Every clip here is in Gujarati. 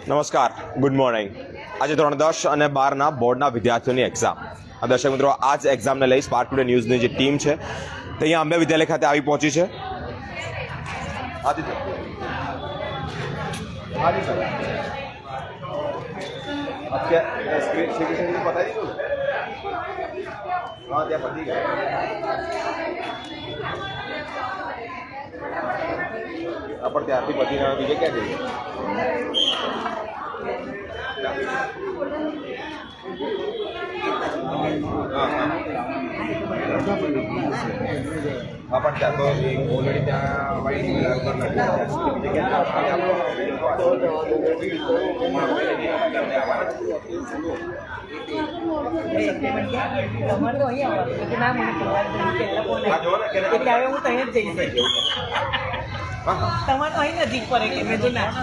નમસ્કાર, ગુડ મોર્નિંગ. આજે ધોરણ 10 અને 12ના બોર્ડના વિદ્યાર્થીઓની એક્ઝામ. દર્શક મિત્રો, આ જ એક્ઝામને લઈ સ્પાર્ક ટુડે ન્યૂઝની જે ટીમ છે તે અહીંયા અંબે વિદ્યાલય ખાતે આવી પહોંચી છે. પણ ત્યારથી પછી બીજે ક્યાં જઈએ? હા, પણ ત્યાં તો ઓલરેડી ત્યાં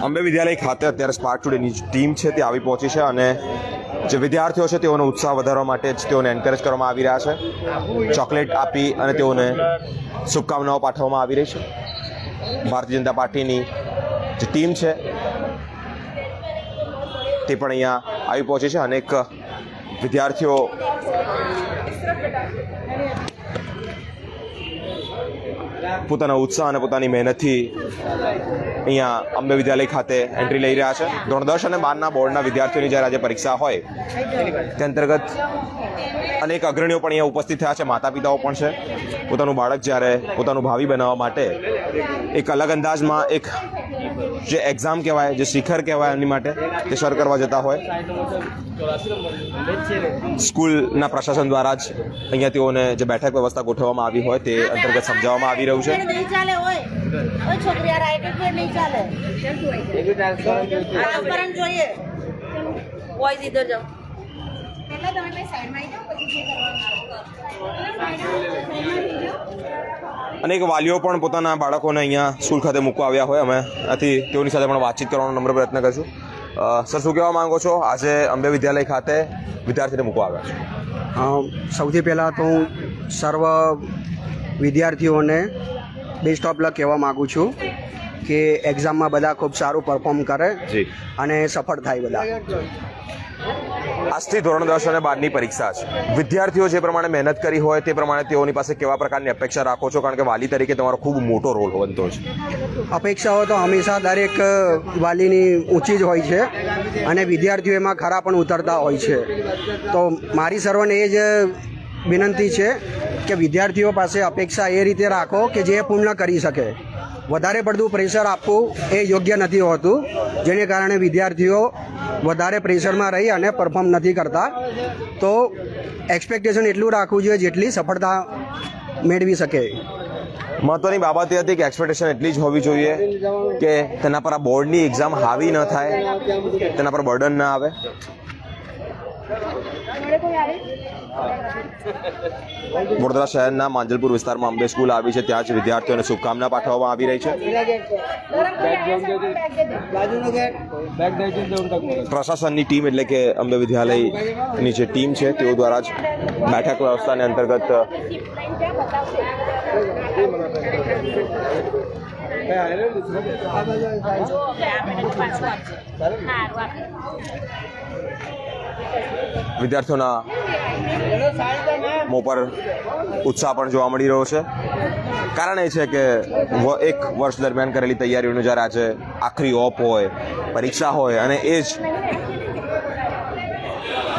અંબે વિદ્યાલય ખાતે અત્યારે સ્પાર્ક ટુડેની ટીમ છે તે આવી પહોંચી છે અને જે વિદ્યાર્થીઓ છે તેઓનો ઉત્સાહ વધારવા માટે જ તેઓને એન્કરેજ કરવામાં આવી રહ્યા છે. ચોકલેટ આપી અને તેઓને શુભકામનાઓ પાઠવવામાં આવી રહી છે. ભારતીય જનતા પાર્ટીની જે ટીમ છે તે પણ અહીંયા આવી પહોંચી છે. અનેક વિદ્યાર્થીઓ પોતાના ઉત્સાહ અને પોતાની મહેનતથી અહીંયા અંબે વિદ્યાલય ખાતે એન્ટ્રી લઈ રહ્યા છે. ધોરણ 10 અને 12ના બોર્ડના વિદ્યાર્થીઓની જ્યારે આજે પરીક્ષા હોય તે અંતર્ગત અનેક અગ્રણીઓ પણ અહીંયા ઉપસ્થિત થયા છે, માતા પિતાઓ પણ છે. પોતાનું બાળક જ્યારે પોતાનું ભાવિ બનાવવા માટે એક અલગ અંદાજમાં એક જે એક્ઝામ કહેવાય, જે શિખર કહેવાય, એમની માટે તે સર કરવા જતા હોય, સ્કૂલના પ્રશાસન દ્વારા જ અહીંયા તેઓને જે બેઠક વ્યવસ્થા ગોઠવવામાં આવી હોય તે અંતર્ગત સમજાવવામાં આવી રહ્યું છે. અનેક વાલીઓ પણ પોતાના બાળકોને અહીંયા સ્કૂલ ખાતે મૂકવા આવ્યા હોય. અમે આથી તેઓની સાથે પણ વાતચીત કરવાનો નમ્ર પ્રયત્ન કરીશું. સર, શું કહેવા માંગો છો? આજે અંબે વિદ્યાલય ખાતે વિદ્યાર્થીને મૂકવા આવ્યા છો. સૌથી પહેલાં તો હું સર્વ વિદ્યાર્થીઓને બેસ્ટ ઓફ લક કહેવા માગું છું કે એક્ઝામમાં બધા ખૂબ સારું પરફોર્મ કરે અને સફળ થાય બધા. આજથી ધોરણ 10 અને 12ની પરીક્ષા છે. વિદ્યાર્થીઓ જે પ્રમાણે મહેનત કરી હોય તે પ્રમાણે તેઓની પાસે કેવા પ્રકારની અપેક્ષા રાખો છો? કારણ કે વાલી તરીકે તમારો ખૂબ મોટો રોલ બનતો છે. અપેક્ષાઓ તો હંમેશા દરેક વાલીની ઊંચી જ હોય છે અને વિદ્યાર્થીઓ એમાં ખરા પણ ઉતરતા હોય છે. તો મારી સર્વને એ જ વિનંતી છે કે વિદ્યાર્થીઓ પાસે અપેક્ષા એ રીતે રાખો કે જે પૂર્ણ કરી શકે. વધારે પડતું પ્રેશર આપવું એ યોગ્ય નથી હોતું, જેને કારણે વિદ્યાર્થીઓ વધારે પ્રેશરમાં રહી અને પરફોર્મ નથી કરતા. તો એક્સપેક્ટેશન એટલું રાખવું જોઈએ જેટલી સફળતા મેળવી શકે. મહત્વની બાબત એ હતી કે એક્સપેક્ટેશન એટલી જ હોવી જોઈએ કે તેના પર આ બોર્ડની એક્ઝામ હાવી ન થાય, તેના પર બર્ડન ના આવે. વડોદરા શહેરના માંજલપુર વિસ્તારમાં અંબે સ્કૂલ આવી છે, ત્યાં જ વિદ્યાર્થીઓને શુભકામના પાઠવવામાં આવી રહી છે. પ્રશાસનની ટીમ એટલે કે અંબે વિદ્યાલયની જે ટીમ છે તેઓ દ્વારા જ બેઠક વ્યવસ્થાને અંતર્ગત વિદ્યાર્થીઓના મોં પર ઉત્સાહ પણ જોવા મળી રહ્યો છે. કારણ એ છે કે એક વર્ષ દરમિયાન કરેલી તૈયારીઓનું જ્યારે આજે આખરી ઓપ હોય, પરીક્ષા હોય અને એ જ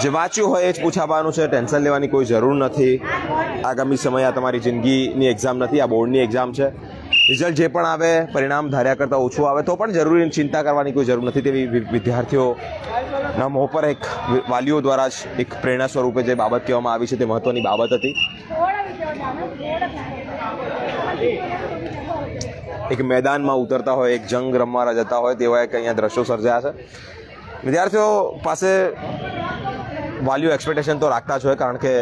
જે વાંચ્યું હોય એ જ પૂછાવાનું છે. ટેન્શન લેવાની કોઈ જરૂર નથી. આગામી સમય આ તમારી જિંદગીની એક્ઝામ નથી, આ બોર્ડની એક્ઝામ છે. રિઝલ્ટ જે પણ આવે, પરિણામ ધાર્યા કરતાં ઓછું આવે તો પણ જરૂરી ચિંતા કરવાની કોઈ જરૂર નથી. તેવી વિદ્યાર્થીઓના મોં પર એક વાલીઓ દ્વારા જ એક પ્રેરણા સ્વરૂપે જે બાબત કહેવામાં આવી છે તે મહત્વની બાબત હતી. એક મેદાનમાં ઉતરતા હોય, એક જંગ રમવા જતા હોય તેવા એક અહીંયા દ્રશ્યો સર્જાયા છે. વિદ્યાર્થીઓ પાસે વાલીઓ એક્સપેક્ટેશન તો રાખતા જ હોય, કારણ કે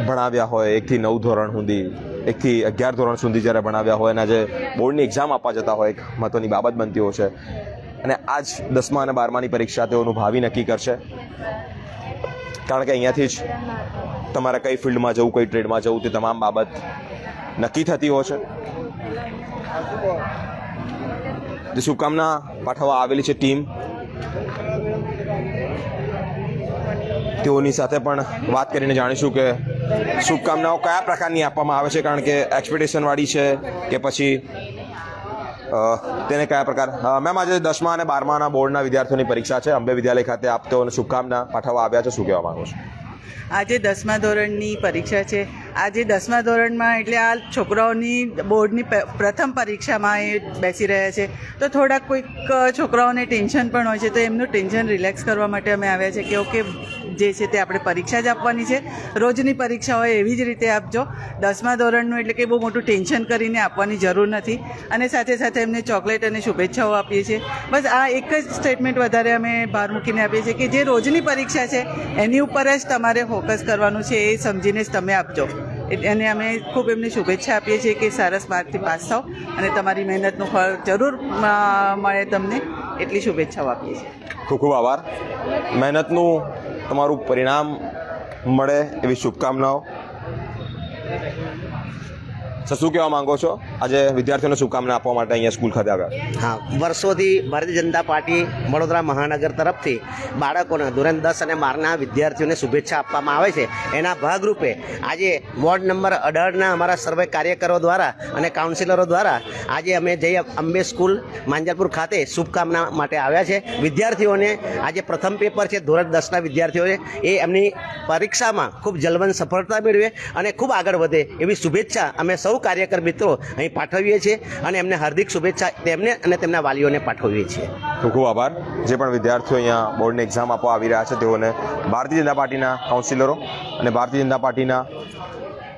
ભણાવ્યા હોય 1 થી 9 ધોરણ સુધી, 1 થી 11 ધોરણ સુધી જ્યારે ભણાવ્યા હોય અને આજે બોર્ડની એક્ઝામ આપવા જતા હોય, એક મહત્વની બાબત બનતી હોય છે. અને આજ 10મા અને 12માની પરીક્ષા તેઓનું ભાવિ નક્કી કરશે. કારણ કે અહીંયાથી જ તમારે કઈ ફિલ્ડમાં જવું, કઈ ટ્રેડમાં જવું તે તમામ બાબત નક્કી થતી હોય છે. જે શુભકામના પાઠવવા આવેલી છે ટીમ તેઓની સાથે પણ વાત કરીને જાણીશું કે શુભકામનાઓ કયા પ્રકારની આપવામાં આવે છે, કારણ કે એક્સપેક્ટેશનવાળી છે કે પછી તેને કયા પ્રકાર. મેમ, આજે 10મા અને 12માના બોર્ડના વિદ્યાર્થીઓની પરીક્ષા છે. અંબે વિદ્યાલય ખાતે આપ તેઓને શુભકામના પાઠવવા આવ્યા છો, શું કહેવા માંગો છો? આજે 10મા ધોરણની પરીક્ષા છે. આજે 10મા ધોરણમાં એટલે આ છોકરાઓની બોર્ડની પ્રથમ પરીક્ષામાં એ બેસી રહ્યા છે, તો થોડાક કોઈક છોકરાઓને ટેન્શન પણ હોય છે, તો એમનું ટેન્શન રિલેક્સ કરવા માટે અમે આવ્યા છે કે ઓકે, જે છે તે આપણે પરીક્ષા જ આપવાની છે, રોજની પરીક્ષા હોય એવી જ રીતે આપજો. 10મા ધોરણનું એટલે કે બહુ મોટું ટેન્શન કરીને આપવાની જરૂર નથી. અને સાથે સાથે એમને ચોકલેટ અને શુભેચ્છાઓ આપીએ છીએ. બસ આ એક જ સ્ટેટમેન્ટ વધારે અમે ભાર મૂકીને આપીએ છીએ કે જે રોજની પરીક્ષા છે એની ઉપર જ તમારે ફોકસ કરવાનું છે, એ સમજીને જ તમે આપજો. અને અમે ખૂબ એમને શુભેચ્છા આપીએ છીએ કે સરસ માર્કથી પાસ થાઓ અને તમારી મહેનતનું ફળ જરૂર મળે તમને, એટલી શુભેચ્છાઓ આપીએ છીએ. ખૂબ ખૂબ આભાર. મહેનતનું તમારું પરિણામ મળે એવી શુભકામનાઓ. સર, શું કહેવા માંગો છો? આજે વિદ્યાર્થીઓને શુભકામના આપવા માટે અહીંયા સ્કૂલ ખાતે આવ્યા. હા, વર્ષોથી ભારતીય જનતા પાર્ટી વડોદરા મહાનગર તરફથી બાળકોને ધોરણ 10 અને 12ના વિદ્યાર્થીઓને શુભેચ્છા આપવામાં આવે છે. એના ભાગરૂપે આજે વોર્ડ નંબર 18ના અમારા સર્વે કાર્યકરો દ્વારા અને કાઉન્સિલરો દ્વારા આજે અમે જઈ અંબે સ્કૂલ માંજલપુર ખાતે શુભકામના માટે આવ્યા છે. વિદ્યાર્થીઓને આજે પ્રથમ પેપર છે ધોરણ 10ના વિદ્યાર્થીઓને, એ એમની પરીક્ષામાં ખૂબ જલવંત સફળતા મેળવે અને ખૂબ આગળ વધે એવી શુભેચ્છા અમે સૌ કાર્યકર મિત્રો અહીં પાઠવીએ છીએ અને એમને હાર્દિક શુભેચ્છા તેમને અને તેમના વાલીઓને પાઠવીએ છીએ. ખૂબ ખૂબ આભાર. જે પણ વિદ્યાર્થીઓ અહીંયા બોર્ડની એક્ઝામ આપવા આવી રહ્યા છે તેઓને ભારતીય જનતા પાર્ટીના કાઉન્સિલરો અને ભારતીય જનતા પાર્ટીના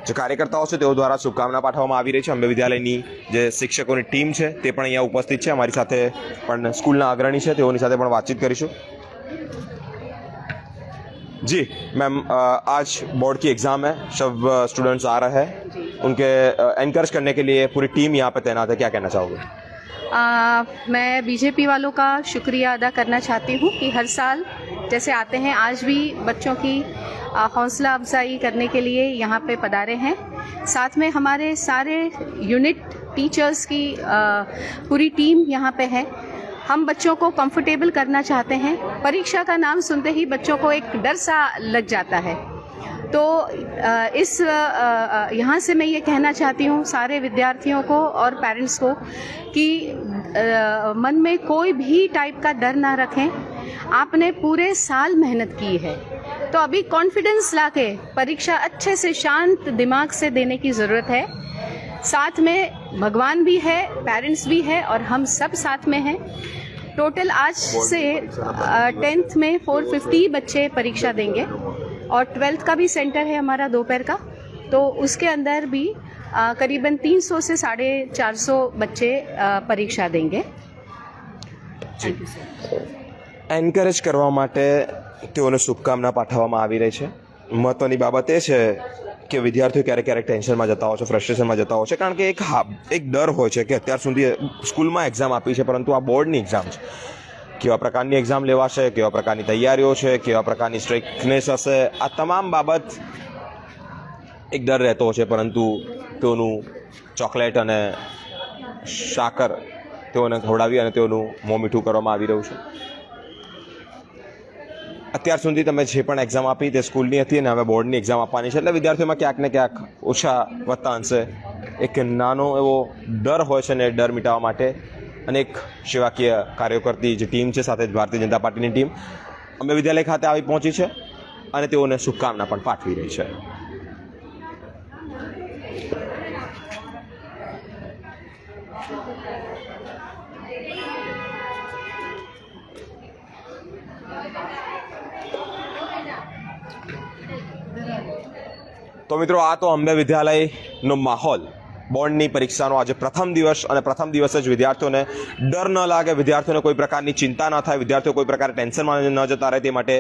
જે કાર્યકર્તાઓ છે તેઓ દ્વારા શુભકામના પાઠવવામાં આવી રહી છે. અંબે વિદ્યાલયની જે શિક્ષકોની ટીમ છે તે પણ અહીંયા ઉપસ્થિત છે. અમારી સાથે પણ સ્કૂલના અગ્રણી છે, તેઓની સાથે પણ વાતચીત કરીશું. जी मैम, आज बोर्ड की एग्ज़ाम है, सब स्टूडेंट्स आ रहे हैं, उनके एनकरेज करने के लिए पूरी टीम यहाँ पे तैनात है, क्या कहना चाहोगे? मैं बीजेपी वालों का शुक्रिया अदा करना चाहती हूँ कि हर साल जैसे आते हैं आज भी बच्चों की हौसला अफजाई करने के लिए यहाँ पे पधारे हैं. साथ में हमारे सारे यूनिट टीचर्स की पूरी टीम यहाँ पे है. हम बच्चों को कंफर्टेबल करना चाहते हैं. परीक्षा का नाम सुनते ही बच्चों को एक डर सा लग जाता है, तो इस यहाँ से मैं ये कहना चाहती हूँ सारे विद्यार्थियों को और पेरेंट्स को कि मन में कोई भी टाइप का डर ना रखें. आपने पूरे साल मेहनत की है, तो अभी कॉन्फिडेंस लाके परीक्षा अच्छे से शांत दिमाग से देने की ज़रूरत है. साथ में भगवान भी है, पेरेंट्स भी है और हम सब साथ में हैं. टोटल आज से 10th में 450 बच्चे परीक्षा देंगे और 12th का भी सेंटर है हमारा दोपहर का, तो उसके अंदर भी करीबन 300 से 450 बच्चे परीक्षा देंगे. એન્કરેજ કરવા માટે તેઓને શુભકામના પાઠવવામાં આવી રહી છે. મહત્ત્વની બાબત એ છે કે વિદ્યાર્થીઓ ક્યારેક ક્યારેક ટેન્શનમાં જતા હોય છે, ફ્રસ્ટ્રેશનમાં જતા હોય છે, કારણ કે એક ડર હોય છે કે અત્યાર સુધી સ્કૂલમાં એક્ઝામ આપી છે પરંતુ આ બોર્ડની એક્ઝામ છે. કેવા પ્રકારની એક્ઝામ લેવાશે, કેવા પ્રકારની તૈયારીઓ છે, કેવા પ્રકારની સ્ટ્રિક્ટનેસ હશે, આ તમામ બાબત એક ડર રહેતો છે. પરંતુ તેઓનું ચોકલેટ અને સાકર તેઓને ખવડાવી અને તેઓનું મોં મીઠું કરવામાં આવી રહ્યું છે. અત્યાર સુધી તમે જે પણ એક્ઝામ આપી તે સ્કૂલની હતી અને હવે બોર્ડની એક્ઝામ આપવાની છે, એટલે વિદ્યાર્થીઓમાં ક્યાંક ને ક્યાંક ઓછા વત્તા અંશે એક નાનો એવો ડર હોય છે, ને એ ડર મિટાવવા માટે અનેક સેવાકીય કાર્યો કરતી જે ટીમ છે, સાથે જ ભારતીય જનતા પાર્ટીની ટીમ અંબે વિદ્યાલય ખાતે આવી પહોંચી છે અને તેઓને શુભકામના પણ પાઠવી રહી છે. તો મિત્રો, આ તો અંબે વિદ્યાલયનો માહોલ, બોર્ડની પરીક્ષાનો આજે પ્રથમ દિવસ, અને પ્રથમ દિવસે જ વિદ્યાર્થીઓને ડર ન લાગે, વિદ્યાર્થીઓને કોઈ પ્રકારની ચિંતા ન થાય, વિદ્યાર્થીઓ કોઈ પ્રકારે ટેન્શનમાં ન જતા રહે તે માટે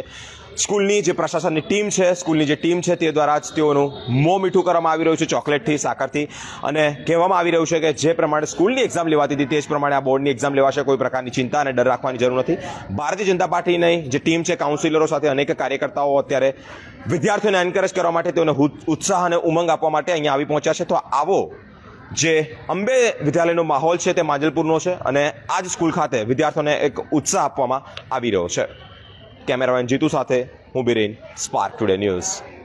સ્કૂલની જે પ્રશાસનની ટીમ છે, સ્કૂલની જે ટીમ છે તે દ્વારા જ તેઓનું મોં મીઠું કરવામાં આવી રહ્યું છે ચોકલેટથી, સાકરથી, અને કહેવામાં આવી રહ્યું છે કે જે પ્રમાણે સ્કૂલની એક્ઝામ લેવાતી હતી તે જ પ્રમાણે આ બોર્ડની એક્ઝામ લેવાશે. કોઈ પ્રકારની ચિંતા અને ડર રાખવાની જરૂર નથી. ભારતીય જનતા પાર્ટીની જે ટીમ છે, કાઉન્સિલરો સાથે અનેક કાર્યકર્તાઓ અત્યારે વિદ્યાર્થીઓને એન્કરેજ કરવા માટે, તેઓને ઉત્સાહ અને ઉમંગ આપવા માટે અહીંયા આવી પહોંચ્યા છે. તો આવો જે અંબે વિદ્યાલયનો માહોલ છે તે માંજલપુરનો છે અને આ જ સ્કૂલ ખાતે વિદ્યાર્થીઓને એક ઉત્સાહ આપવામાં આવી રહ્યો છે. કેમેરામેન જીતુ સાથે હું બિરેન, સ્પાર્ક ટુડે ન્યૂઝ.